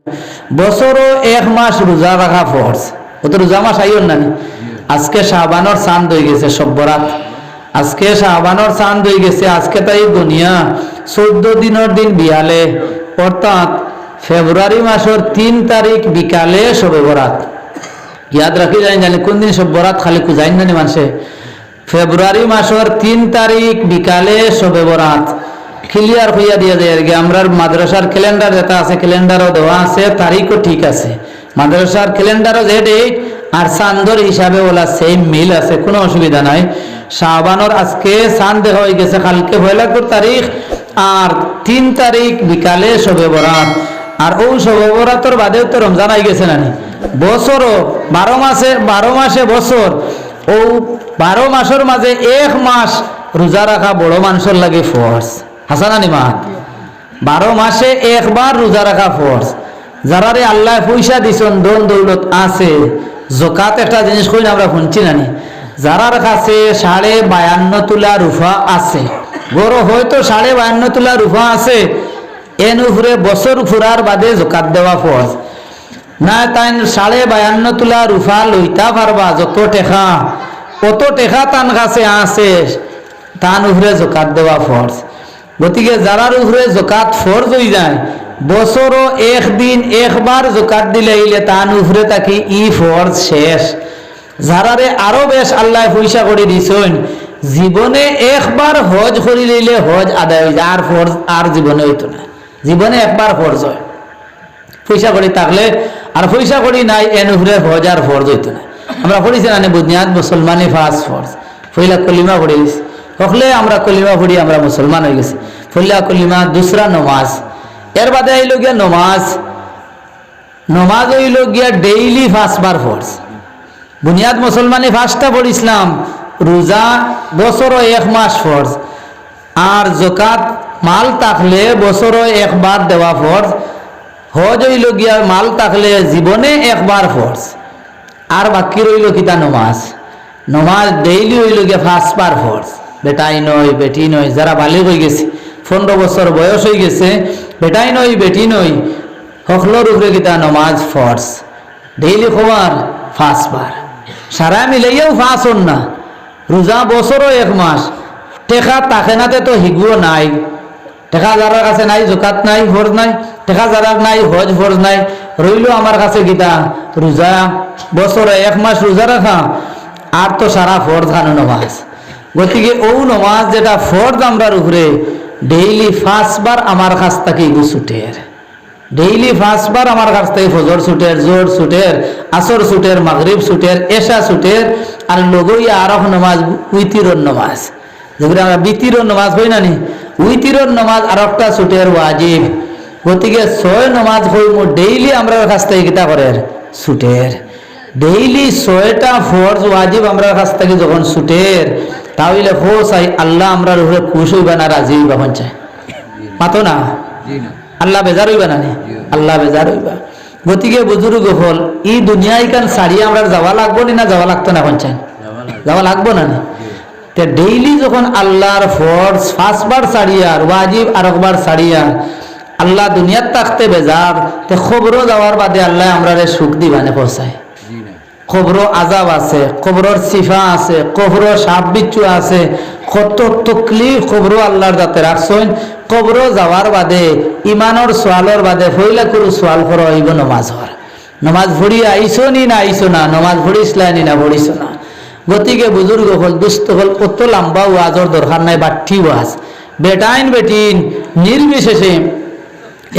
বছরও 1 মাস রোজা রাখা ফরজ। ও তো রোজা মাস আইন না, আজকে শাবানোর চাঁদ হয়ে গেছে সব্বরাত, আজকে শাবানোর চাঁদ হয়ে গেছে, আজকে তাই দুনিয়া 14 দিনের দিন বিয়ালে, অর্থাৎ ফেব্রুয়ারি মাসের 3 তারিখ বিকালে শবে বরাত। ইয়াদ রাখি যাই জানি কোন দিন সব বরাত খালি কুজাইন জানি মানুষে, ফেব্রুয়ারি মাসের 3 তারিখ বিকালে শবে বরাত ক্লিয়ার হইয়া দিয়ে যায় আর কি। আমরা মাদ্রাসার ক্যালেন্ডার যেটা আছে, ক্যালেন্ডারও দেওয়া আছে, তারিখও ঠিক আছে, মাদ্রাসার ক্যালেন্ডারও যে ডেট আর চাঁদর হিসাবে ওলা সেম মিল আছে, কোনো অসুবিধা নাই। শাবানোর আজকে চাঁদ দেখা হয়ে গেছে, কালকে পয়লা তারিখ আর 3 তারিখ বিকালে শবে বরাত। আর ও শবে বরাতর বাদেও তো রমজান আই গেছে নানি, বছরও 12 মাসে বছর, ও 12 মাসের মাঝে 1 মাস রোজা রাখা বড় মানুষের লাগে ফরজ। হাসানানি মা 12 মাসে একবার রোজা রাখা ফরজ। যারা রে আল্লাহ পয়সা দিছেন, দন দৌলত আছে, জকাত একটা জিনিস কই আমরা শুনছি নানি, যারার কাছে 52.5 তোলা রুফা আছে, বড় হয়তো 52.5 তোলা রুফা আছে, এন উপরে বছর ফুরার বাদে জকাত দেওয়া ফরজ না। তাই 52.5 তোলা রুফা লইতা পারবা, যত টেকা অত টেকা তান কাছে আছে, তান উপরে জকাত দেওয়া ফরজ। গতিকে যারার উপরে জকাত ফরজ হয়ে যায়, বছরও 1 দিন একবার জকাত দিলে তান উপরে তাকে ই ফরজ শেষ। যারারে আরো বেশ আল্লাহ পয়সা করে দিছেন, জীবনে একবার হজ করি লইলে হজ আদায় হয়ে যায়, আর ফরজ আর জীবনে হইতো না, জীবনে একবার ফরজ হয়। পয়সা করি থাকলে আর পয়সা করি নাই, এন উপরে হজ আর ফরজ হইতো না। আমরা পড়িছি না বুনিয়াদ মুসলমানি ফার্স্ট ফরজ, পয়লা কলিমা পড়ে গেছি, হকলে আমরা কলিমা পড়ি আমরা মুসলমান হয়ে গেছি। পয়লা কলিমা, দুসরা নমাজ, এর বাদে আইল গিয়া নমাজ। নমাজ হইল গিয়া ডেইলি 5 বার ফরজ। বুনিয়াদ মুসলমানি ফার্স্টটা পড়িছিলাম, রোজা বছরও 1 মাস ফরজ, আর জকাত মাল থাকলে বছরও 1 বার দেওয়া ফরজ। হজ হইল গিয়া মাল থাকলে জীবনে 1 বার ফরজ। আর বাকি রইল কিতা নমাজ। নমাজ ডেইলি হইল গিয়া 5 বার ফরজ। বেটাই নয় বেটি নয়, যারা বালিগ হয়ে গেছে, 15 বছর বয়স হয়ে গেছে, বেটাই নয় বেটি নয়, হকলর উপরে কিতা নমাজ ফরজ ডেইলি খবর 5 বার। সারা মিলাইয়াও 5 হন না, রোজা বছরও 1 মাস। টেকা তাকেনাতে তো হিগুও নাই, টেকা যারা কাছে নাই জকাত নাই ফরজ নাই, টেকা যারা নাই হজ ফরজ নাই, রইল আমার কাছে গীতা রোজা বছরে 1 মাস রোজা রাখা, আর তো সারা ফরজ খানো নমাজ। গতিকে ও নমাজ যেটা ফরজ আমরার উপরে ডেইলি 5 বার আমার কাছ থেকে ছুটের, ডেইলি 5 বার আমার কাছ থেকে ফজর ছুটের, জোর ছুটের, আসর ছুটের, মাগরিব ছুটের, এশা ছুটের, আর লগইয়া আরফ নমাজ, উইতিরর নমাজ, যেগুলো আমরা বিতিরর নমাজ হই না নি, উইতিরর নমাজ আর একটা ছুটের ওয়াজিব। গতিকে 6 নমাজ হই মো ডেইলি আমরা কাছ থেকে কিতা করের ছুটের, ডেইলি 6টা ফরজ ওয়াজিব আমরা কাছ থেকে যখন ছুটের, তাহলে হো চাই আল্লাহ আমরা উপরে খুশ হইবা না রাজি হইবা? পঞ্চায় পাতো না, আল্লাহ বেজার হইবা না, আল্লাহ বেজার হইবা। গতিকে বুজুর্গ হল এই দুনিয়ায় কান সারিয়ে আমরা যাওয়া লাগবো না, যাওয়া লাগতো না? পঞ্চায় যাওয়া লাগবো না। ডেইলি যখন আল্লাহর ফরজ 5 বার সারিয়ার, ওয়াজিব আর একবার সারিয়ার, আল্লাহ দুনিয়ার থাকতে বেজার, তে খবরও যাওয়ার বাদে আল্লাহ আমরা সুখ দিবানে পৌঁছায়। কবর আজাব আছে, কবরের সিফা আছে, কবর সাপ বিচ্ছু আছে, কত তকলিফ কবর আল্লাহর যাতে রাখছেন। কবর যাওয়ার বাদে ইমানের সোয়ালের বাদে ফইলা করে সোয়াল করা হইব নমাজ হওয়ার। নমাজ ভরি আইসো নি না আইসো না, নমাজ ভরিসলাই নি না ভরিস না। গতিকে বুজুর্গ হল দুস্থ হল কত লম্বা ওয়াজর দরকার নাই, বাঠি ওয়াজ বেটাইন বেটিন নির্বিশেষে।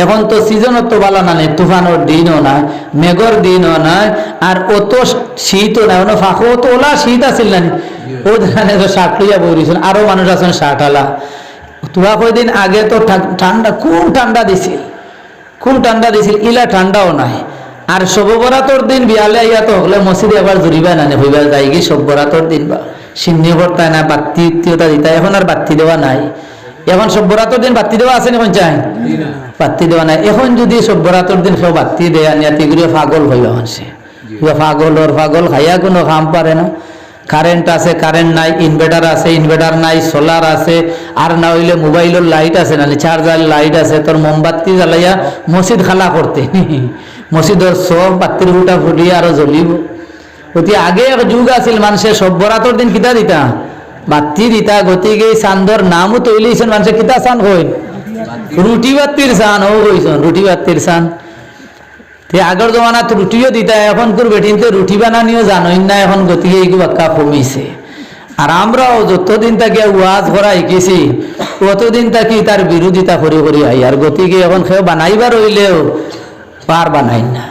এখন তো সিজনও তো বালা না নেই, তুফানোর দিনও না, মেঘর দিনও না, আর অত শীতও না, ফাঁকো তো ওলা শীত আসিল না, ও শার্ট লইয়া বইছিল, আরো মানুষ আছেন শার্ট আলা। তুয়া কয়দিন আগে তো ঠান্ডা, কোন ঠান্ডা দিছিল, কোন ঠান্ডা দিছিল, ইলা ঠান্ডাও নাই। আর শব বরাতর দিন বিয়ালে আইয়া তো হলে মসজিদে একবার জুড়িবা না হইবা যাই কি সব বরাতর দিন বা সিন্নি ভর্তায় না, বাত্তি ইত্যাদি দিতা, এখন আর বাত্তি দেওয়া নাই। এখন সব বরাতর দিন বাত্তি দেওয়া আছে না? পঞ্চায় বাত্তি দেওয়া নাই। এখন যদি সব বরাতর দিন সব বাত্তি দেয়া নিয়ে তিগুড়িয়ে পাগল হইবা মানুষে, পাগল খাইয়া কোনো কাম পারে না। কারেন্ট আছে, কারেন্ট নাই, ইনভার্টার আছে, ইনভার্টার নাই, সোলার আছে, আর না হইলে মোবাইলের লাইট আছে, নাহলে চার্জার লাইট আছে, তোর মোমবাতি জ্বালাইয়া মসজিদ খালা করতে মসজিদের সব বাতির ফুটা ফুটিয়ে আরো জ্বলিব। অতি আগে এক যুগ আছিল, মানুষের সভ্যরাতর দিন কিতা দিতা, বাতি দিতা। গতিকে চান্দর নামও তৈলিছেন মানুষে, কিতা চান কই, রুটি বাতির চান। ও কইছেন রুটি বাতির চান। আগের জমানাত রুটিও দিতা, এখন তোর বেটিন তো রুটি বানানিও জানোই না এখন। গতিকে এই বাক্কা কমিছে। আর আমরাও যতদিন তাকে ওয়াজ করা শিখেছি ততদিন তাকে তার বিরোধিতা করে করে আই। আর গতিকে এখন কেউ বানাইবার হইলেও পার বানাই না।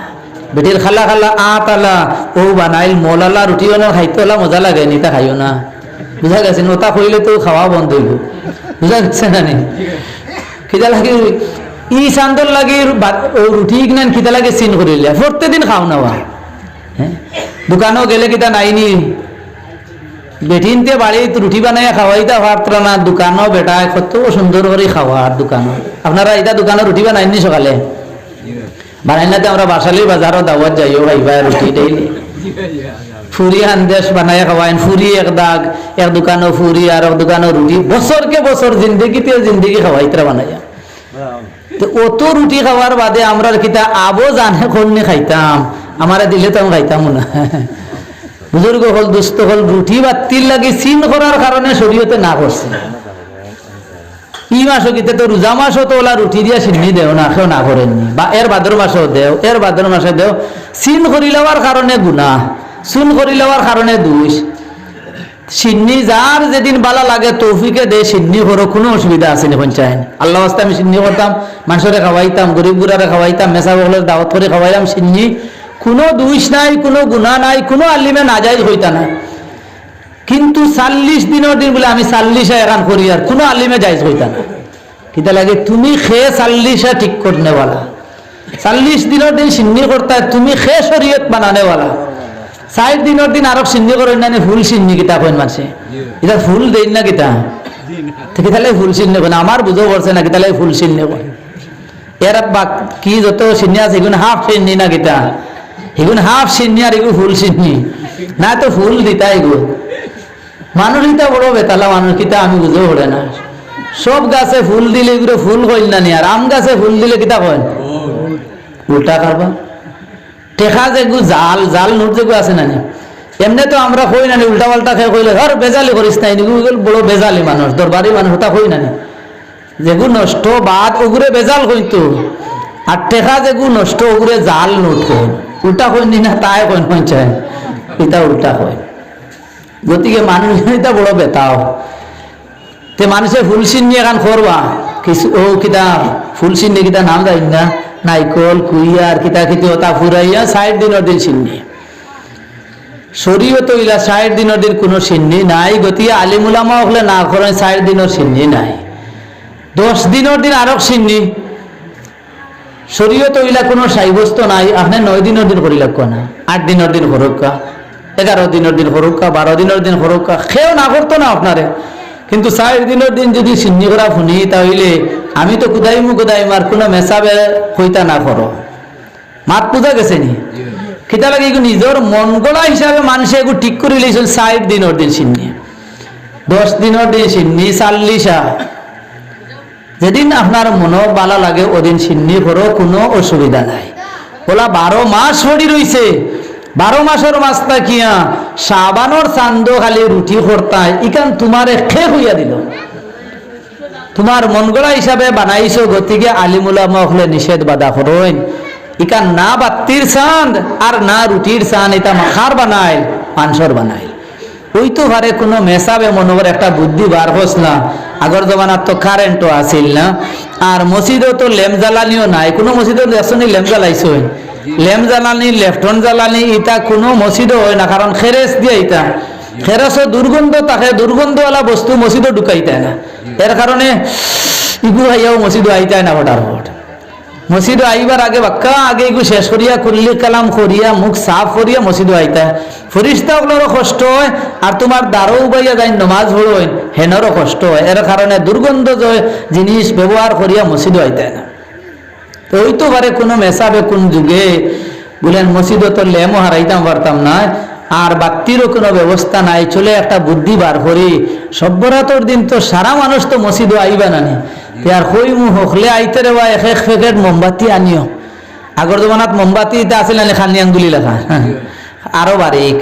বেটির খালা খালা আলা ও বানাইল মলালা রুটি বানা খাইতে হলা মজা লাগে, নিতা খাইও না। বুঝা গেছে? নতা কইলে তো খাওয়া বন্ধ হইব। বুঝা গেছে না? খিদা লাগে ই চান্দর লাগে রুটি কিনেন, খিদা লাগে চিন করিলে প্রত্যেকদিন খাও নেওয়া। হ্যাঁ, দোকানও গেলে কিতা নাইনি, বেঠিনতে বাড়িতে রুটি বানাই খাওয়াইতা পারত না। দোকানও বেটায় কত সুন্দর করে খাওয়ার দোকানও। আপনারা এটা দোকানে রুটি বানাইনি সকালে? বানাই না তো আমরা বাসালি বাজারও দাওয়াত যাইও খাইবা রুটি ডেইলি। ফুরি আন্দেশ বানাই খাওয়াইন, ফুরি এক দাগ, এক দোকানও ফুরি আর এক দোকানও রুটি। বছরকে বছর জিন্দগিতে জিন্দগি খাওয়াইতরা বানাইয়া। তো অত রুটি খাওয়ার বাদে আমরা কিতা আবো জানে কোননি খাইতাম, আমারে দিলে তো আমি খাইতাম না। বুজুর্গ হল, দুস্থ হল, রুটি বাতিল লাগি চিন করার কারণে শরীয়তে না করছে। ই মাসও কিতে তো রোজা মাসও তো ওলা রুটি দিয়া চিনি দেও না, কেউ না করেননি। বা এর ভাদ্র মাসেও দেও, এর ভাদ্র মাসে দেও। চিন করি লওয়ার কারণে গুনাহ, চুন করি লওয়ার কারণে দোষ। সিন্নি যার যেদিন বালা লাগে তৌফিকে দে সিন্নি করো, কোনো অসুবিধা আছে না পঞ্চায়েত। আল্লাহ আস্তে আমি সিন্নি করতাম, মানুষের খাওয়াইতাম, গরিব গুড়ারে খাওয়াইতাম, মেসা বগলের দাওয়াত করে খাওয়াইলাম সিন্নি। কোনো দোষ নাই, কোনো গুনাহ নাই, কোনো আলিমে নাজাইজ হইতা না। কিন্তু 40 দিনের দিন বলে আমি 40 এখান করি, আর কোনো আলিমে জাইজ হইতা না। কিতা লাগে তুমি খেয়ে 40 ঠিক করে নেওয়ালা, 40 দিনের দিন সিন্নি করতা, তুমি খেয়ে শরীয়ত বানানেওয়ালা। 60 দিনের দিন আরো সিন্নি করেন না, ফুল সিন্নি কিতা কইন মানছে, এটা ফুল দেন না কিতা, কিতালে ফুল সিন্নি করেন। আমার বুঝো করছে না কিতালে ফুল সিন্নি করেন। এর কি যত সিন্নি আছে এগুলো হাফ সিন্নি না কিতা, এগুলো হাফ সিন্নি আর এগুলো ফুল সিন্নি না, তো ফুল দিতা এগুলো। মানুষ কিতা বড় বেতালা মানুষ কিতা আমি বুঝো পড়ে না। সব গাছে ফুল দিলে এগুলো ফুল কইল না নি, আর আম গাছে ফুল দিলে কিতা কইন উল্টা করবা। টেকা যেগু জাল জাল নোট যেগু আছে না, এমনি তো আমরা কই না উল্টা পাল্টা খেয়ে কইলে ধর বেজালি করিস নাই, বড় বেজালি মানুষ, দরবারি মানুষ ওটা কই না, যেগু নষ্ট বাদ ওগুরে বেজাল কইতো। আর টেকা যেগু নষ্ট ওগুরে জাল নোট কই, উল্টা কই নি না তাই কইন পঞ্চায়েত, এটা উল্টা কই। গতিকে মানুষ এটা বড় বেতাও। তে মানুষে ফুল চিনি এখন করবা কিছু ও কিতা ফুল চিনি কিতা নাম যাই না, নাইকল কুইয়ার কিতা কিতি ওটা ফুরাইয়া 60 দিনের দিন চিনি। শরীয়ত ইলা 60 দিনের দিন কোনো চিনি নাই। গতিকে আলিমুলামা হলে না করেন 60 দিনের চিনি নাই, 10 দিনের দিন আরো চিনি। শরীয়ত ইলা কোনো সাব্যস্ত নাই। আপনি 9 দিনের দিন করি লাগবে না, 8 দিনের দিন করুকা, 11 দিনের দিন করুকা, 12 দিনের দিন করুকা, খেয়েও না করতো না আপনারে। কিন্তু 60 দিনের দিন যদি চিন্নি করা শুনি তাহলে আমি তো কুদাইমু আর কোনো মেসাবে হইতা না করো। মাত পূজা গেছে নি কিতা লাগে নিজের মন গড়া হিসাবে মানুষে এগুলো ঠিক করে লিয়েছেন। 60 দিনের দিন চিন্নি, 10 দিনের দিন চিন্নি, 40 যেদিন আপনার মনো বালা লাগে ওদিন চিন্নি করো, কোনো অসুবিধা নাই। বলা 12 মাস হরি রইছে, 12 মাসের মাসটা কিয়া শাবানোর চান্দ খালি রুটি করতাই ইকান তোমারে খেয়ে হইয়া দিল, তোমার মন গড়া হিসাবে বানাইছো। গতিকে আলিমুলামা হলে নিষেধ বাধা করেন ইকান না বাত্তির চাঁদ আর না রুটির চাঁদ, এটা মাখার বানাইল মাংসর বানাইল। ওই তো ঘরে কোনো মেসাবে মনোবর একটা বুদ্ধি বার হস না। আগর জমানার তো কারেন্টও আসিল না, আর মসজিদও তো ল্যাম্প জ্বালানিও নাই। কোনো মসজিদও দেখছনি ল্যাম্প জ্বালাইছো, ল্যাম্প জ্বালানি লেফটন জ্বালানি ইটা কোনো মসজিদও হয় না, কারণ খেরেস দিয়ে ইটা খেরেসও দুর্গন্ধ থাকে, দুর্গন্ধওয়ালা বস্তু মসজিদও ঢুকাইতে না। এর কারণে ইগু হাইয়াও মসজিদও আইতাই না হঠাৎ হঠাৎ। মসজিদও আইবার আগে বাক্কা আগে ইগু শেষ করিয়া কুল্লি কালাম করিয়া মুখ সাফ করিয়া মসজিদও আইতা। ফরিস্তাগুলোরও কষ্ট হয়, আর তোমার দ্বারও উবাইয়া যাই নমাজ পড়োয় হেনেরও কষ্ট হয়। এর কারণে দুর্গন্ধ জিনিস ব্যবহার করিয়া মসজিদও আইতায় না। তো ওই তো পারে কোনো মেসাবে কোন যুগে বলেন মসজিদও তো লেমও হারাইতাম পারতাম না, আর বাতিরও কোনো ব্যবস্থা নাই, চলে একটা বুদ্ধি বার করি, সব্বরাতর দিন তো সারা মানুষ তো মসজিদও আইবা নানি, আর কই মু হকলে আইতে রে বা এক প্যাকেট মোমবাতি আনিও। আগর জমানাত মোমবাতি এটা আছিল না খানি আঙ্গুলি লেখা, আরো বারিক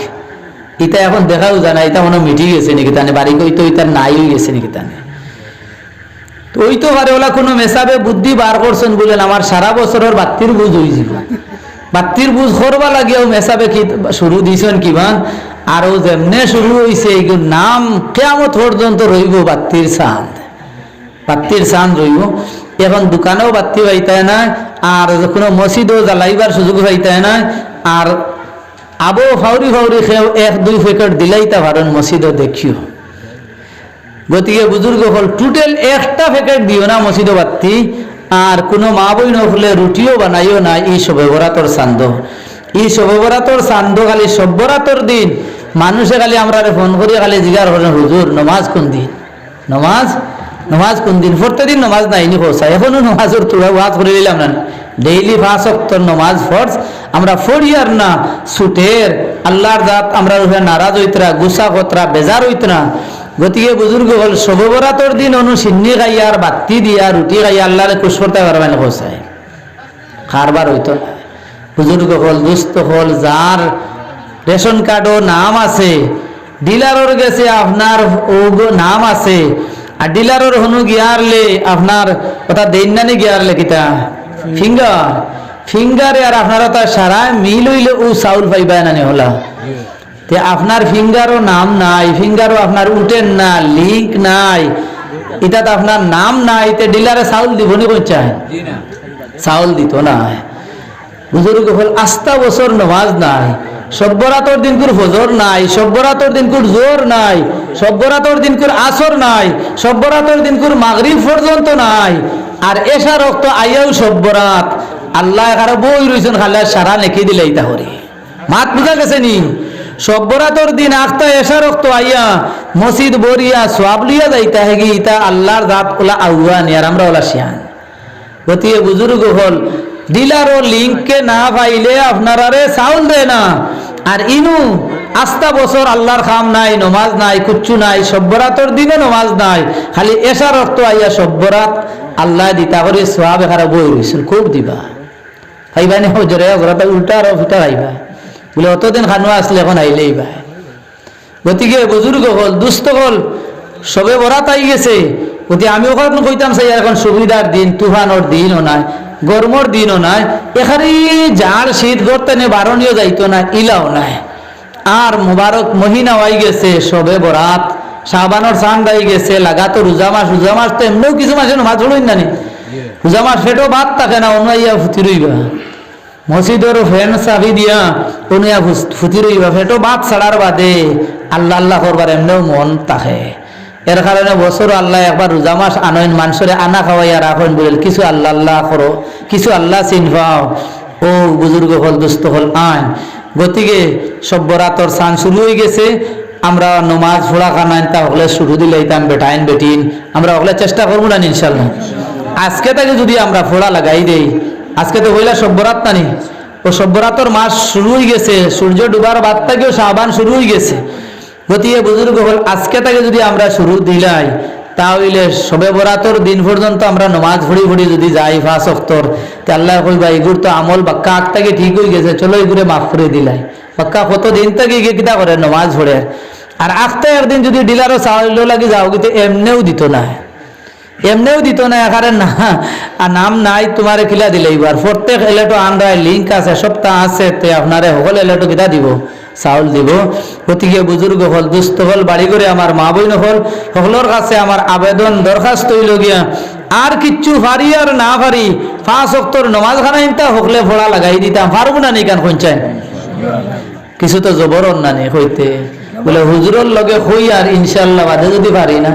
ইটা এখন দেখাও যায় না, এটা মনে মিটি গেছে নাকি তানে বারিক ওই তো ইটা নাই হয়ে গেছে নাকি তানে। তো ওই তো পারে ওলা কোনো মেসাবে বুদ্ধি বার করছেন বলেন আমার সারা বছরের বাতির বুঝ হয়ে যাব, বাতির বুঝ করবা লাগিয়াও মেসাবে কি শুরু দিয়েছেন কিমান, আর ও যেমনে শুরু হয়েছে এইগুলো নাম কেয়ামত পর্যন্ত রইব বাতির চাঁদ, বাতির চাঁদ রইব। এখন দোকানেও বাতি পাইতায় না, আর কোনো মসজিদও জ্বালাইবার সুযোগ পাইতায় না, আর আবো ফাউরি ফাউরি খেয়েও 1-2 প্যাকেট দিলাই তা ভারণ মসজিদও দেখিও। গতিকে বুজুর্গ হল টোটাল একটা প্যাকেট দিও না মসজিদও বাতি, আর কোনো মা বই নখলে রুটিও বানাইও না এই শবে বরাতর চান্দ। এই শবে বরাতর চান্দ খালি সব বরাতর দিন মানুষে খালি আমরা ফোন করিয়া খালি জিজ্ঞাসা করেন হুজুর নমাজ কোন দিন, নমাজ কোন দিন? প্রত্যেকদিন নমাজ নাইনি পৌঁছা, এখনো নমাজের তোরা ওয়াজ করে দিলাম না, ডেইলি 5 ওয়াক্ত নমাজ ফরজ আমরা ফরিয়ার না ছুটের আল্লাহর জাত আমরা নারাজ হইতরা, গুসা কতরা বেজার হইতরা। গতিকে বুজুর্গ হল শবে বরাতর দিন অনু সিন্নি খাইয়া আর বাতি দিয়া রুটি খাইয়া আল্লাহরে খুশ করতে পারবে না, পৌঁছায় খারবার হইতো না। বুজুর্গ হল দুস্থ হল যার রেশন কার্ডও নাম আছে, ডিলারর গেছে আপনার ও নাম আছে, আর ডিলারর হনু গিয়ারলে আপনার কথা দেননানি গিয়ারলে কিতা ফিঙ্গারে, আর আপনারা তার সারা মিল হইলে ও চাউল পাইবা নানি হলা, তে আপনার ফিঙ্গারও নাম নাই, ফিঙ্গারও আপনার উঠেন না, লিঙ্ক নাই, এটা তো আপনার নাম নাই, তে ডিলারে চাউল দিব নি কই চায়? চাউল দিত না। বুজুর্গ হল আস্থা বছর নমাজ নাই, সব্বরাতর দিনকুর ফজর নাই, সব্বরাতর দিনকুর জোর নাই, সব্বরাতর দিনকুর আসর নাই, সব্বরাতর দিনকুর মাগরিব পর্যন্ত নাই, আর এশা রক্ত আইয়াও সব্বরাত আল্লাহ কারো বই রইছেন খালা সারা নেকি দিলে ইতা হরি মাত বুঝা গেছে নি? সব্বরাতর দিন আখতা এশা রক্ত আইয়া মসজিদ বরিয়া সওয়াব লিয়া যাইতা হেগি ইতা আল্লাহর জাত ওলা আউয়ানি, আর আমরা ওলা শিয়ান। গতিকে বুজুর্গ হল ডিলার ও লিঙ্ককে না পাইলে আপনারারে চাউল দেয় না, আর ইনু আস্থা বছর আল্লাহর খাম নাই, নমাজ নাই, কুচ্ছু নাই, সব্বরাতর দিনে নমাজ নাই, খালি এশা রক্ত আইয়া সব্বরাত আল্লাহ দিতা করে সোয়াব এখানে বই রয়েছিল, খুব দিবা ভাইবা নি হজরে ঘরটা উল্টা আর ফিটা ভাইবা বলে অতদিন খানোয়া আসলে এখন আইলেই ভাই। গতিকে বুজুর্গ হল দুস্থ হল সবে বরাত আই গেছে, গতি আমি ওখানে কইতাম চাই এখন সুবিধার দিন, তুফানোর দিনও নাই, গরমর দিনও নাই, এখানে যার শীত করতে নে বারণীয় যাইতো না, ইলাও নাই, আর মুবারক মহিনা হয়ে গেছে সবে বরাত, শাবানোর চাঁদ আই গেছে, লাগাতো রোজা মাস তো এমনিও কিছু মাসে নমাজ পড়ুন না, রোজা মাস ফেটো ভাত থাকে না, অনুয়া ফুটি রইবা মসজিদের ফ্যান চাবি দিয়া অনুয়া ফুটি রইবা, ফেটো ভাত ছাড়ার বাদে আল্লাহ আল্লাহ করবার এমনিও মন থাকে। এর কারণে বছর আল্লাহ একবার রোজা মাস আনইন মানুষরে আনা খাওয়াইয়া রাখেন বলেন, কিছু আল্লাহ আল্লাহ করো, কিছু আল্লাহ চিন পাও। ও বুজুর্গ হল দুস্থ হল আইন। গতিকে সব্বরাতর চান শুরু হয়ে গেছে, আমরা নমাজ ফোড়া খানাইন তা হলে শুরু দিলাইতাম বেটাইন বেটিন, আমরা হলে চেষ্টা করবো না ইনশাল্লাহ। আজকে তাকে যদি আমরা ফোড়া লাগাই দেই, আজকে তো হইলা সব্বরাত নানি, ও সব্বরাতর মাস শুরু হয়ে গেছে, সূর্য ডুবার বাদ থেকেও শাবান শুরু হয়ে গেছে। গতিকে বুজুর্গ হল আজকে তাকে যদি আমরা শুরু দিলাই, তাহলে সবে বরাতর দিন পর্যন্ত আমরা নমাজ ভরি ভরি যদি যাই 5 ওয়াক্তর, তে আল্লাহ কইবা এগুর তো আমল বাক্কা আগ থেকে ঠিক হয়ে গেছে, চলো এগুলো মাফ করে দিলাই। বাক্কা কত দিন থেকে গিয়ে কিতা করে নমাজ ভরে, আর আখতে একদিন যদি ডিলারও চাউল লাগি যাও কিন্তু এমনেও দিত না, এমনিও দিত না, এখানে না নাম নাই তোমার খিলা দিলে এবার প্রত্যেক এলেটো আন্ডায় লিঙ্ক আছে, সপ্তাহ আছে, তে আপনারে সকল এলেটো কিতা দিব, চাউল দিব। গতিকে বুজুর্গ হল দুস্থ হল বাড়ি করে আমার মা বইন হল সকলের কাছে আমার আবেদন দরখাস্ত হইল গিয়া, আর কিচ্ছু পারি আর না পারি 5 ওয়াক্তর নমাজ খানাইনটা হকলে ফোড়া লাগাই দিতাম, পারবো না নি কান কইছেন কিছু তো জবরন না নি হইতে বলে হুজুরের লগে হই, আর ইনশাআল্লাহ বাদে যদি পারি না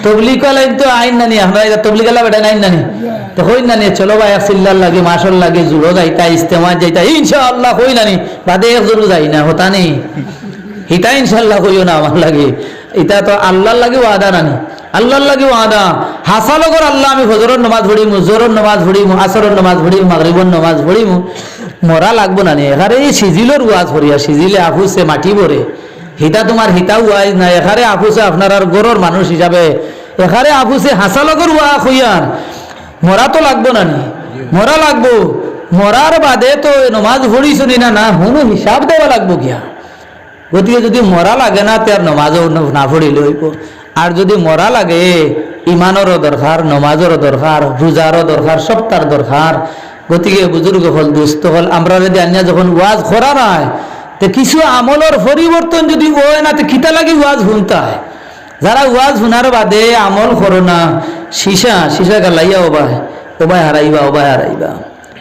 তবলিগ লাইন তো আইন নানি, আমরা এটা তবলিগ আলা বেটা নাই নানি, তো হই নানি চলো ভাই সিল্লার লাগে মাসর লাগে জুড়ো যাইতা ইস্তেমা যাইতা ইনশাআল্লাহ হই নানি, বাদে একজনও যাই না হতা নেই, এটা ইনশাআল্লাহ হইও না আমার লাগে, এটা তো আল্লাহর লাগে ওয়াদা নানি, আল্লাহর লাগে ওয়াদা হাসালগর আল্লাহ আমি ফজরের নামাজ পড়িমু, জোহরের নামাজ পড়িমু, আসরের নামাজ পড়িমু, মাগরিবের নামাজ পড়িমু, মরা লাগবো না নি এখানে এই সিজিলোর ওয়াজ করিয়া সিজিলে আফুসে মাটি ভরে হিতা তোমার হিতা ওয়াজ না এখানে আফুসে আপনার আর গরর মানুষ হিসাবে এখানে আফুসে হাসালগর ওয়া হইয়ার মরা তো লাগবো না নি মরা লাগবো মরার বাদে তো নমাজ পড়িস না না হুনো হিসাব দেওয়া লাগবো কিয়া গতিকে যদি মরা লাগে না তার নমাজও না পড়িলে হইব আর যদি মরা লাগে ইমানেরও দরকার নমাজেরও দরকার রোজারও দরকার সপ্তাহ দরকার গতিকে বুজুর্গ হল দুস্থ হল আমরা যদি আনিয়া যখন ওয়াজ করা নাই তো কিছু আমলের পরিবর্তন যদি হয় না তো খিতা লাগি ওয়াজ শুনতায় যারা ওয়াজ শোনার বাদে আমল করো না সীসা গালাইয়া ওবাই হারাইবা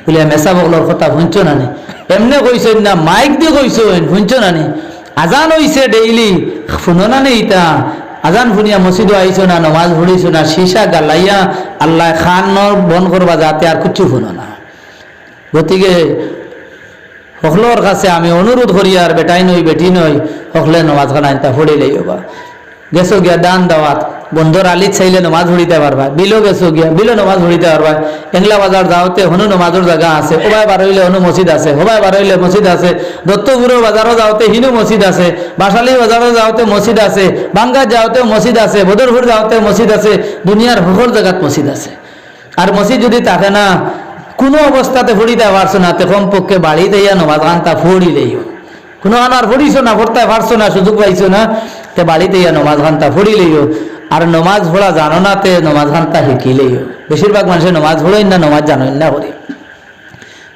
বলে মেসা বগলর কথা শুনছ না নি এমনি কইছেন না মাইক দিয়ে কইছেন শুনছ না নি আজান হইছে ডেইলি শুনো না নি ইতা আজান শুনিয়া মসজিদও আইছো না নমাজ পড়িছো না সীসা গালাইয়া আল্লাহ খান বন করবা যাতে আর কিছু শুনো না গতিকে সকলের কাছে আমি অনুরোধ করি আর বেটাই নই বেটি নই সকলে নমাজ খানা ইতা পড়িলেই হবা গেছো গিয়া দান দাওয়াত বন্ধুর আলিত চাইলে নমাজ পড়িতে পারবা বিলো গেছো গিয়া বিলো নমাজ পড়িতে পারবা এংলা বাজার যাওতে হনু নমাজের জায়গা আছে ওবাই বার হইলে হনু মসজিদ আছে হবাই বার হইলে মসজিদ আছে দত্তপুরের বাজারও যাওতে হিনু মসজিদ আছে বাসালি বাজারও যাওতে মসজিদ আছে বাঙ্গা যাওতে মসজিদ আছে বদরপুর যাওতে মসজিদ আছে দুনিয়ার সকল জায়গাত মসজিদ আছে আর মসজিদ যদি থাকে না কোনো অবস্থাতে পড়িতে পারছো না তে কমপক্ষে বাড়িতে ইয়া নমাজ গানটা পড়িলেইও কোনো আনার পড়িছো না পড়তে পারছো না সুযোগ পাইছো না তে বাড়িতে ইয়া নমাজ গানটা পড়িলেইও আর নমাজ পড়া জানো না তে নমাজ গানটা শিখিলেইও বেশিরভাগ মানুষের নমাজ পড়েন না নমাজ জানেন না করি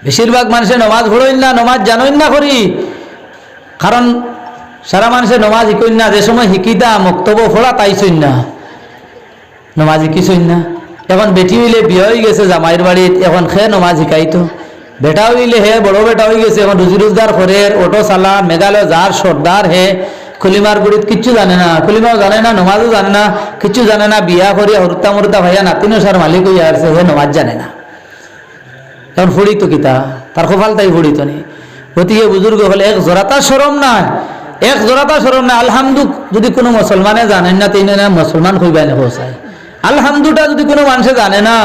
বেশিরভাগ মানুষের নমাজ পড়েন না নমাজ জানেন না করি কারণ সারা মানুষের নমাজ শিখইন না যে সময় শিকিতা মক্তব্য পড়া তাইছইন না নমাজ শিখিছইন না এখন বেটি হইলে বিয়ে হয়ে গেছে জামাইয়ের বাড়িত এখন খে নমাজ শিখাইতো বেটা হইলে হে বড় বেটা হয়ে গেছে এখন রুজি রোজগার করে অটো চালা মেঘালয় যার সর্দার হে খুলিমার গুড়িত কিচ্ছু জানে না খুলিমাও জানে না নমাজও জানে না কিচ্ছু জানে না বিয়া করিয়া হরুতা মরুতা ভাইয়া নাতিনো সার মালিক হইয়া আসছে হে নমাজ জানে না এখন ফুড়িত কিতা তার কপাল তাই ফুড়িত নি গতিকে বুজুর্গ হলে এক জোড়াতা সরম নাই এক জোড়াতা সরম নাই আলহামদু যদি কোনো মুসলমানে জানেন না তিনি না মুসলমান হইবাই না হোসাই আলহামদুটা যদি কোনো মানুষে জানে না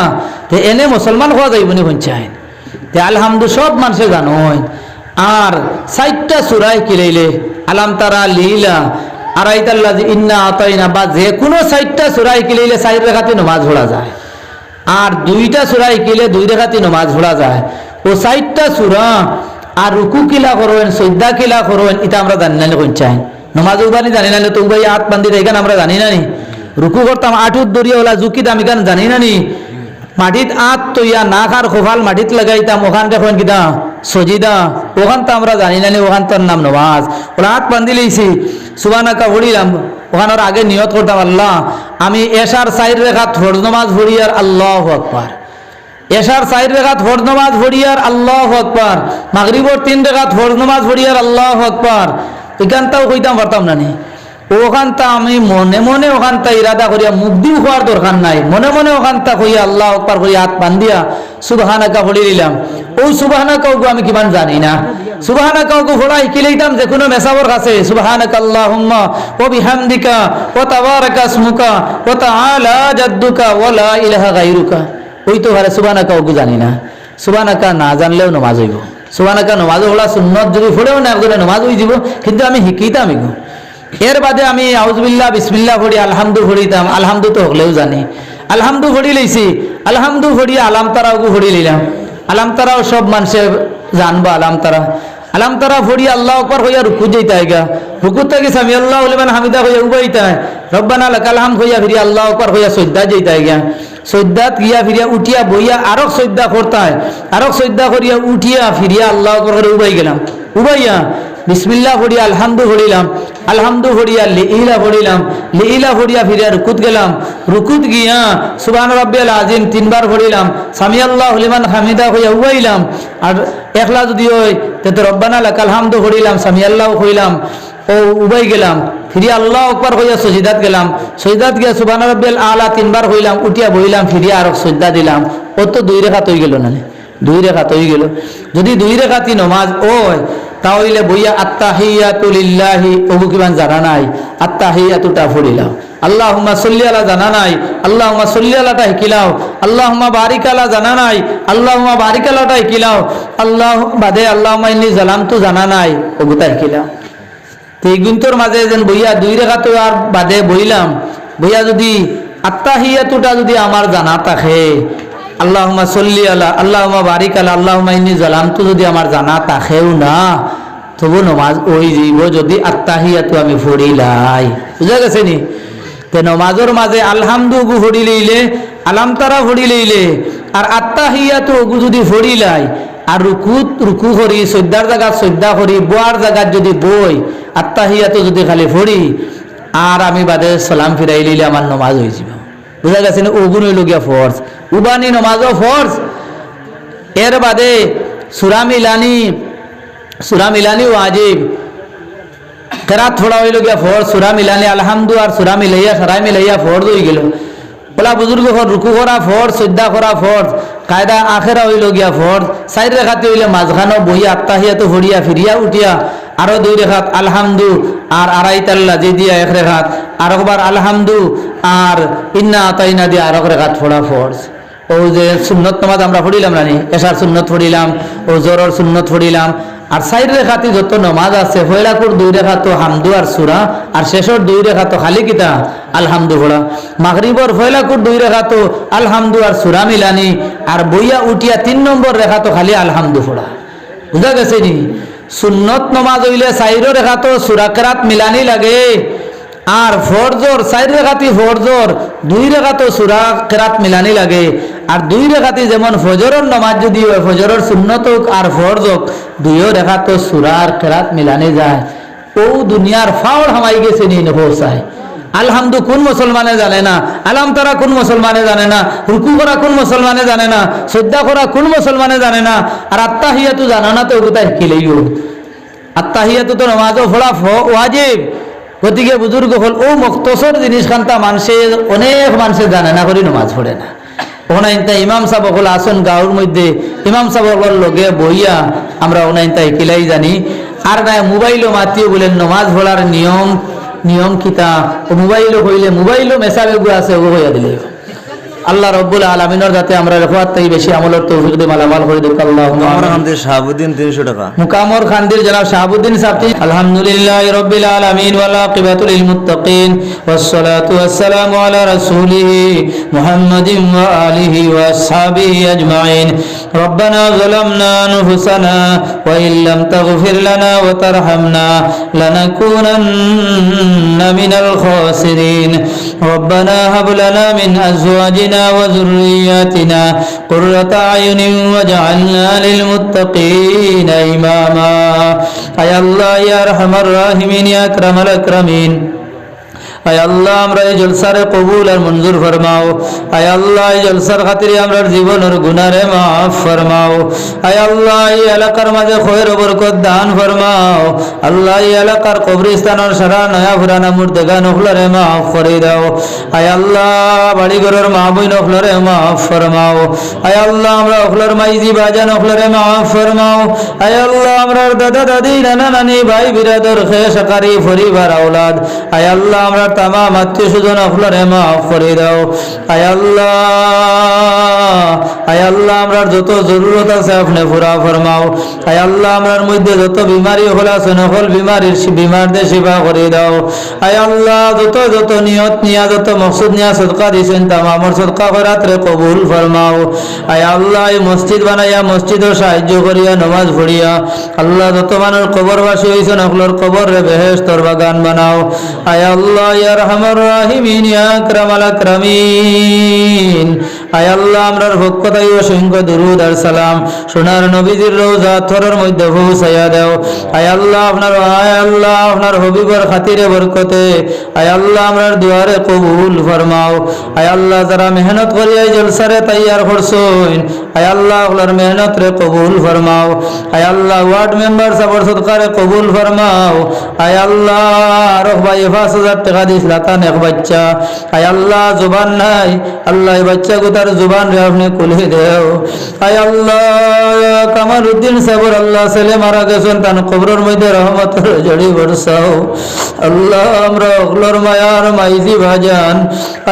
তে এনে মুসলমান হওয়া যাইব নি পঞ্চায়েত তে আলহামদু সব মানুষে জানোই আর সাইটটা সুরাই কিলাইলে আলাম তারা লীলা আরাইতাল্লাযী ইন্না আতাইনা বা যে কোনো সাইটটা সুরাই কিলাইলে সাইড রাখাতে নামাজ পড়া যায় আর দুইটা সুরাই কিলে দুই রাখাতে নামাজ পড়া যায় ও সাইটটা সুরা আর রুকু কিলা করবেন সজদা কিলা করবেন এটা আমরা জানি না পঞ্চায়েত নামাজ উবানি জানি না তো ভাই হাত বান্ধি এখানে আমরা জানি না নি রুকু করতাম আটুত দরিয়া ওলা জুকিত আমি কেন জানি না নি মাটিত আত তৈয়া নাক আর খোফাল মাটিত লাগাইতাম ওখান দেখুন কিনা সজিদা ওখান তো আমরা জানি না নি ওখান তোর নাম নমাজ ওলা হাত বান্ধি লইছি সুবহানাকা পড়িলাম ওখানের আগে নিয়ত করতাম আল্লাহ আমি এশার সাইড রেখা ফরজ নমাজ পড়ি আর আল্লাহু আকবার এশার সাইড রেখা ফরজ নমাজ পড়ি আর আল্লাহু আকবার মাগরিবর 3 রেখা ফরজ নমাজ পড়ি আর আল্লাহু আকবার এখানটাও কইতাম পারতাম না নি ওখানটা আমি মনে মনে ওখানটা ইরাদা করিয়া মুখ দিও হওয়ার দরকার নাই মনে মনে ওখানটা কইয়া আল্লাহু আকবার করিয়া হাত বান্ধিয়া সুবহানাকা পড়ি দিলাম ওই সুবহানাকাও আমি কিমান জানি না সুবহানাকাও পড়াই কিলাইতাম যে কোনো মেসাবর কাছে সুবহানাকা আল্লাহুম্মা ওয়া বিহামদিকা ওয়া তাবারাকা ইসমুকা ওয়া তাআলা জাদ্দুকা ওয়া লা ইলাহা গায়রুকা ওই তো ঘরে সুবহানাকাও জানি না সুবহানাকা না জানলেও নামাজ হইব সুবহানাকা নামাজ হলা সুন্নাত যদি পড়েও না একজনে নামাজ হই যাব কিন্তু আমি শিখাইতাম এগো এর বাদে আমি আউযুবিল্লাহ বিসমিল্লাহ পড়ি আলহামদু পড়িতাম আলহামদু তো হলেও জানি আলহামদু পড়ি লইছি আলহামদু পড়ি আলাম তারাও পড়ি লইলাম আলাম তারাও সব মানুষে জানবো আলাম তারা পড়ি আল্লাহু আকবার হইয়া রুকু যাইতা আইগা রুকু থেকে সামি আল্লাহু লিমান হামিদা হইয়া উবাইতা রব্বানা লাকাল হামদ হইয়া ফিরি আল্লাহু আকবার হইয়া সিজদা যাইতা আইগা সিজদাত গিয়া ফিরিয়া উঠিয়া বইয়া আরো সিজদা করতায় আরো সিজদা করিয়া উঠিয়া ফিরিয়া আল্লাহু আকবার করে উবাই গেলাম উবাইয়া বিসমিল্লাহ পড়িয়া আলহামদু পড়িলাম আলহামদু পড়িয়া লিইলা পড়িলাম লিইলা পড়িয়া ফিরিয়া রুকুত গেলাম রুকুত গিয়া সুবহান রাব্বিয়াল আযীম 3 বার পড়িলাম সামি আল্লাহু লিমান হামিদা হইয়া উবাইলাম আর একলা যদি হয় তে রব্বানা লাকাল হামদু পড়িলাম সামি আল্লাহু কইলাম ও উবাই গেলাম ফিরিয়া আল্লাহু আকবার হইয়া সজিদাত গেলাম সজিদাত গিয়া সুবহান রাব্বিয়াল আলা 3 বার হইলাম উঠিয়া বইলাম ফিরিয়া আর সজদা দিলাম ও তো 2 রাকাত হই গেল না 2 রাকাত হই গেল যদি 2 রাকাতই নামাজ ওই তাহলে বইয়া আত্তাহিয়াতু লিল্লাহি ওগু কিমান জানা নাই আত্তাহিয়াতুটা পড়িলাম আল্লাহুম্মা সাল্লি আলা জানা নাই, আল্লাহুম্মা সাল্লি আলাটা শিকিলাও, আল্লাহুম্মা বারিক আলা জানা নাই, আল্লাহুম্মা বারিক আলাটা শিকিলাও, আল্লাহ বাদে আল্লাহুম্মা ইন্নী জালামতু জানা নাই, ওগুতা শিকিলাও। এই গুণটোর মাঝে যেন বইয়া 2 রাকাত আর বাদে বইলাম, বইয়া যদি আত্তাহিয়াতুটা যদি আমার জানা থাকে, আল্লাহুম্মা সাল্লি আলা, আল্লাহুম্মা বারিক আলা, আল্লাহুম্মা ইন্নী জালামতু যদি আমার জানা থাকেও না, তবু নমাজ ওই জীব যদি আত্তাহিয়াতু আমি পড়িলাই। বুঝা গেছে নি? তে নমাজের মাঝে আলহামদু ওগু পড়ি লইলে, আলাম তারা পড়ি লইলে, আর আত্তাহিয়াতু ওগু যদি পড়িলাই, আর রুকু করি, সজ্জার জায়গা সজ্জা করি, বোয়ার জায়গা যদি বই, আত্তাহিয়াতু যদি খালি পড়ি, আর আমি বাদে সালাম ফিরাই লইলে আমার নমাজ হয়ে যাব। বুঝা গেছে না? ওগুন হইল গিয়া ফরজ, উবানি নমাজও ফরজ। এর বাদে সূরা মিলানি ওয়াজিব, কেরাত থোড়া হইল গিয়া ফরজ, সূরা মিলানি আলহামদু আর সূরা মিলাইয়া সারাই মিলাইয়া ফরজ হয়ে গেল। বলা বুজুর্গ রুকু করা ফরজ, সজ্জা করা ফরজ, কায়দা আখেরা হইল গিয়া ফরজ। 4 রেখাতে হইলে মাঝখানো বইয়া আত্তাহিয়াতু ফড়িয়া ফিরিয়া উঠিয়া আরো 2 রেখাত আলহামদু আর আড়াইতাল্লা যে দিয়া 1 রেখাত, আর একবার আলহামদু আর ইন্না আতাইনা দিয়া আর 1 রেখাত ফোড়া ফরজ। ও যে সুন্নত নামাজ আমরা পড়িলাম রানি, এশার সুন্নত পড়িলাম, ও জোহরের সুন্নত পড়িলাম, আর 4 রেখাতে যত নামাজ আছে, পয়লাকুর 2 রেখাত হামদু আর সূরা, আর শেষর 2 রেখাত খালি কিতা আলহামদু পড়া। মাগরিবর পয়লাকুর 2 রেখাত আলহামদু আর সূরা মিলানি, আর বইয়া উঠিয়া 3 নম্বর রেখাত খালি আলহামদু পড়া। বুঝা গেছে নি? সুন্নত নামাজ হইলে 4 রেখাত সূরা কেরাত মিলানি লাগে, আর ফরজর 4 রেখাতি ফরজর 2 রেখাত সূরা কেরাত মিলানি লাগে। আর 2 রেখাতি যেমন ফজরের নামাজ যদি হয়, ফজরের সুন্নত হোক আর ফরজ হোক, 2 রেখাত সূরা আর কেরাত মিলানি যায়। ও দুনিয়ার ফাউল হামাই গেছে নি নফসায়। আলহামদু কোন মুসলমানে জানে না, আলাম তারা কোন মুসলমানে জানে না, রুকু করা কোন মুসলমানে জানে না, সজ্জা করা কোন মুসলমানে জানে না, আর আত্তাহিয়াতু জানা না, তো ওটা শিখিলেইও। আত্তাহিয়াতু তো নামাজও পড়া ওয়াজিব। গতিকে বুজুর্গ হল ও মুখতসর জিনিস খান্তা মানুষের, অনেক মানুষের জানে না করি নামাজ পড়ে না। ওনাইনতা ইমাম সাহেব হল আসন গাঁওর মধ্যে, ইমাম সাহেবের লগে বইয়া আমরা ওনাইনতা একিলাই জানি। আর না মোবাইলও মাতিও বলেন নামাজ পড়ার নিয়ম কিতা, ও মোবাইলও হইলে মোবাইলও মেসাবে গুলো আছে, ও হইয়া দিলে। আল্লাহ রব্বুল আলামিনের যাতে আমরা রেখাত থেকে বেশি আমলের তৌফিক দিয়ে মালামাল করে দিক। আল্লাহুম্মা আমিন। আমাদের শাহাবুদ্দিন 300 টাকা। মুকামর খানদির জনাব শাহাবুদ্দিন সাহেব। আলহামদুলিল্লাহি রাব্বিল আলামিন ওয়াল আকিবাতু লিল মুত্তাকিন ওয়াস সালাতু ওয়াস সালামু আলা রাসূলিহি মুহাম্মাদিন ওয়া আলিহি ওয়া আসহাবিহি আজমাইন। রব্বানা যালামনা আনফুসানা ওয়া ইল্লাম তাগফির লানা ওয়া তারহামনা লানাকুনান্না মিনাল খাসিরিন। রব্বানা হাব লানা মিন আজওয়াজিনা وذرياتنا قرة أعين واجعلنا للمتقين إماما. يا الله يا أرحم الراحمين يا أكرم الأكرمين, আয় আল্লাহ আমরা এই জলসার কবুল আর মঞ্জুর ফরমাও। আয় আল্লাহ এই জলসার খাতিরে আমরা জীবনের গুনারে মাফ ফরমাও। আয় আল্লাহ এই এলাকার মাঝে খৈর বরকত দান ফরমাও। আল্লাহ এই এলাকার কবরস্থানের সারা নয়া পুরানা মুর্দেগা নখলরে মাফ করে দাও। আয় আল্লাহ বাড়িঘরের মা বই নখলরে মাফ ফরমাও। আয় আল্লাহ আমরা অখলর মাইজি বাজা নখলরে মাফ ফরমাও। আয় আল্লাহ আমরা দাদা দাদি নানা নানি ভাই বিরাদর খেয়ে সাকারি পরিবার আওলাদ, আয় আল্লাহ আমরা তামাম আত্মীয় স্বজন অখলরে মাফ করে দাও। আয় আল্লাহ আমরা যত জরুরত আছে আপনি পুরা ফরমাও। আয় আল্লাহ আমরার মধ্যে যত বিমারি হল আছে নকল বিমারদের সেবা করে দাও। আয় আল্লাহ যত নিয়ত নিয়া যত মকসুদ নিয়া সদকা দিয়েছেন তামামর সদকা করাতরে কবুল ফরমাও। আয় আল্লাহ এই মসজিদ বানাইয়া মসজিদও সাহায্য করিয়া নমাজ পড়িয়া আল্লাহ যত মানুষ কবরবাসী হয়েছেন অখলর কবর রে বেহেশতর বাগান বানাও। আয় আল্লাহ ইয়া আরহামার রাহিমিন ইয়া আকরামাল আকরামিন। আয় আল্লাহ আমরার পক্ষ থেকে অসংখ্য দুরূদ আর সালাম সোনার নবীজির রওজা থরের মধ্যে পৌঁছাইয়া দাও। আয় আল্লাহ আপনার হবিবর খাতিরে বরকতে আয় আল্লাহ আমরার দুয়ারে কবুল ফরমাও। আয় আল্লাহ যারা মেহনত করিয়া জলসারে তৈয়ার করছেন আয় আল্লাহ ওগুলার মেহনত রে কবুল ফরমাও। আয় আল্লাহ ওয়ার্ড মেম্বার সাবর সদকারে কবুল ফরমাও। আয় আল্লাহ আরো ভাই 5,000 টাকা দিস লাতান এক বাচ্চা, আয় আল্লাহ জবান নাই আল্লাহ এই বাচ্চা গোটা তার জুবান রে আপনি খুলে দেও। আয় আল্লাহ কামালউদ্দিন সাহেবের আল্লাহ ছেলে মারা গেছেন, তার কবরের মধ্যে রহমতের ঝড়ি বর্ষাও। আল্লাহ আমরা ওগুলোর মায়ার মাইজি ভাজান,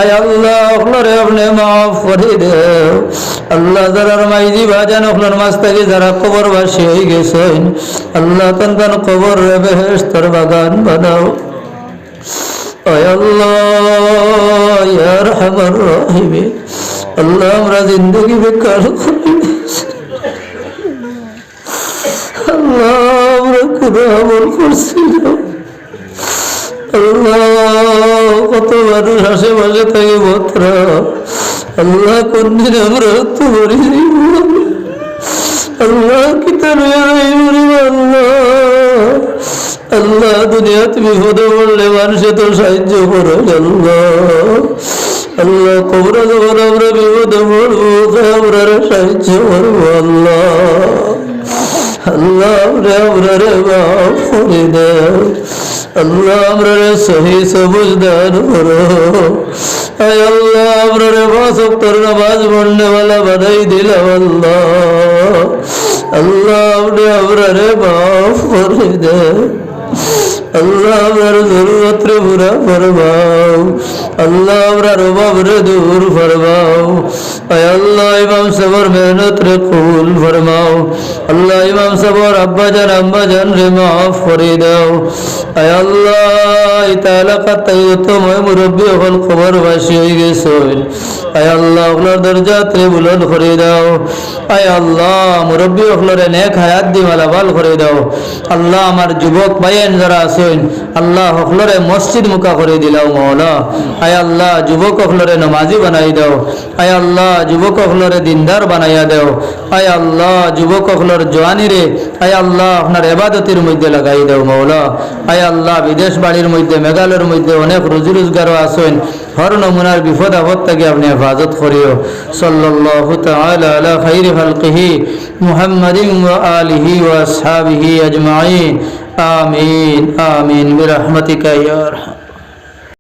আয় আল্লাহ ওগুলোরে আপনি মাফ করে দেও। আল্লাহ যারা মাইজি ভাজান ওগুলোর মাছ থেকে যারা কবরবাসী হয়ে গেছেন, আল্লাহ তান তান কবর রে বেহেশতের বাগান বানাও। আয় আল্লাহ ইয়া আরহামার রাহিমিন, আল্লাহ আমরা জিন্দগি বেকার করে দিয়েছি। আল্লাহ আমরা কোনো আমল করছি না। আল্লাহ কত মানুষ আশেপাশে থাকে বত্রা, আল্লাহ কোনদিন আমরা তো মরি আল্লাহ কিতাব আল্লাহ আল্লাহ দুনিয়া তুমি বিপদে পড়লে মানুষে তো সাহায্য করো। আল্লাহ আল্লাহ কবরে যখন আমরা বিপদে পড়বো আমরা সাহায্য করবো। আল্লাহ আল্লাহ আমরা মাফ করে দেও। আল্লাহ আমরা সহি সবুজ দান করো। আয় আল্লাহ আমরা 5 ওয়াক্তের নামাজ পড়নে वाला বানাই দিলাম। আল্লাহ আল্লাহ আমরা মাফ করে দেও। আল্লাহ আমার জরুরত রে পুরা ফরমাও। আল্লাহ আমার অভাব রে দূর ফরমাও। আয় আল্লাহ ইমাম সাহেবের মেহনত রে কবুল ফরমাও। আল্লাহ ইমাম সাহেবের আব্বা জান আম্মা জান রে মাফ করে দাও। আয় আল্লাহ ইতা এলাকার তাই তো মুরব্বী হল খবরবাসী হয়ে গেছেন, আয় আল্লাহ ওগুলোর দরজাত রে বুলন্দ করে দাও। আয় আল্লাহ মুরব্বী ওগুলোরে নেক হায়াত দি মালামাল করে দাও। আল্লাহ আমার যুবক ভাইয়েন যারা আছেন আল্লাহ ওগুলোরে মসজিদ মুখা করে দিলাও মওলা। আয় আল্লাহ যুবক ওগুলোরে নামাজি বানাই দাও। আয় আল্লাহ যুবক ওগুলোরে দিনদার বানাইয়া দাও। আয় আল্লাহ যুবক ওগুলোর জওয়ানি রে আয় আল্লাহ আপনার ইবাদতের মধ্যে লাগাই দাও মওলা। আয় আল্লাহ বিদেশ বাড়ির মধ্যে মেঘালয়ের মধ্যে অনেক রুজি রোজগারও আছেন, হর নমুনার বিপদ আপদ থেকে আপনি হেফাজত করিও। সাল্লাল্লাহু তাআলা আলা খাইরি খালকিহি মুহাম্মাদিন ওয়া আলিহি ওয়া আসহাবিহি আজমাইন। আমিন আমিন বিরহমাতিকা ইয়া আরহাম।